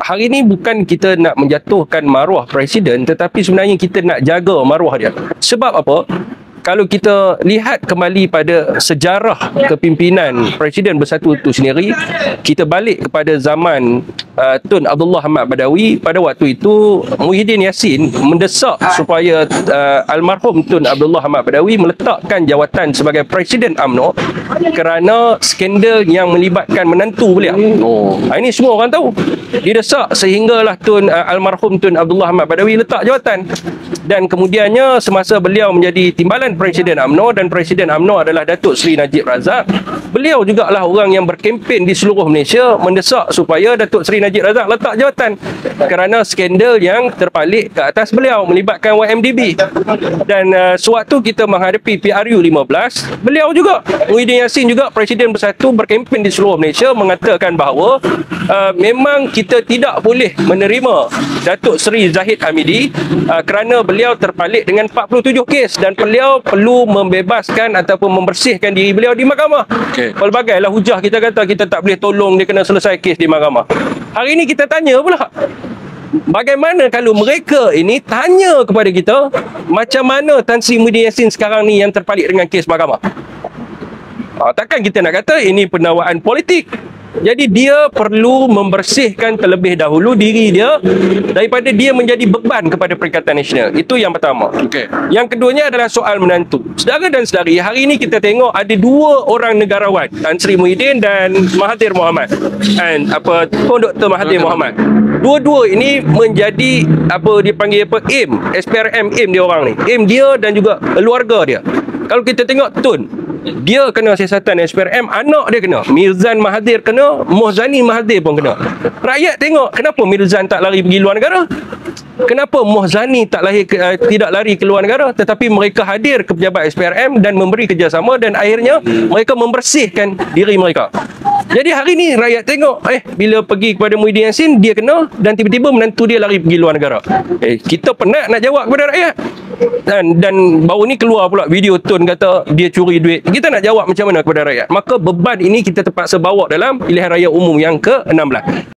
hari ni bukan kita nak menjatuhkan maruah Presiden, tetapi sebenarnya kita nak jaga maruah dia. Sebab apa? Kalau kita lihat kembali pada sejarah kepimpinan Presiden Bersatu itu sendiri, kita balik kepada zaman Tun Abdullah Ahmad Badawi. Pada waktu itu Muhyiddin Yassin mendesak supaya almarhum Tun Abdullah Ahmad Badawi meletakkan jawatan sebagai Presiden UMNO kerana skandal yang melibatkan menantu beliau. Ini semua orang tahu. Didesak sehinggalah almarhum Tun Abdullah Ahmad Badawi letak jawatan. Dan kemudiannya semasa beliau menjadi timbalan Presiden UMNO, dan Presiden UMNO adalah Datuk Seri Najib Razak, beliau jugalah orang yang berkempen di seluruh Malaysia mendesak supaya Datuk Seri Najib Razak letak jawatan kerana skandal yang terpalik ke atas beliau melibatkan YMDB. Dan sewaktu kita menghadapi PRU 15, beliau juga, Muhyiddin Yassin juga, Presiden Bersatu, berkempen di seluruh Malaysia mengatakan bahawa memang kita tidak boleh menerima Datuk Seri Zahid Hamidi kerana beliau terpalik dengan 47 kes dan beliau perlu membebaskan ataupun membersihkan diri beliau di mahkamah. Pelbagailah hujah kita kata kita tak boleh tolong dia kena selesai kes di mahkamah. Hari ini kita tanya pula, bagaimana kalau mereka ini tanya kepada kita macam mana Tan Sri Muhyiddin Yassin sekarang ni yang terpalik dengan kes mahkamah? Takkan kita nak kata ini penawaan politik. Jadi dia perlu membersihkan terlebih dahulu diri dia daripada dia menjadi beban kepada Perikatan Nasional. Itu yang pertama. Yang keduanya adalah soal menantu. Saudara dan saudari, hari ini kita tengok ada dua orang negarawan, Tan Sri Muhyiddin dan Mahathir Mohamad. Dr. Mahathir Mohamad. Dua-dua ini menjadi dipanggil aim, SPRM aim dia orang ni. Aim dia dan juga keluarga dia. Kalau kita tengok Tun, dia kena siasatan SPRM, anak dia kena, Mirzan Mahathir kena, Mohzani Mahathir pun kena. Rakyat tengok, kenapa Mirzan tak lari pergi luar negara? Kenapa Mohzani tidak lari ke luar negara, tetapi mereka hadir ke pejabat SPRM dan memberi kerjasama dan akhirnya mereka membersihkan diri mereka. Jadi hari ni rakyat tengok, bila pergi kepada Muhyiddin Yassin dia kena dan tiba-tiba menantu dia lari pergi luar negara. Kita penat nak jawab kepada rakyat. Dan baru ni keluar pula video Tun kata dia curi duit. Kita nak jawab macam mana kepada rakyat? Maka beban ini kita terpaksa bawa dalam pilihan raya umum yang ke-16.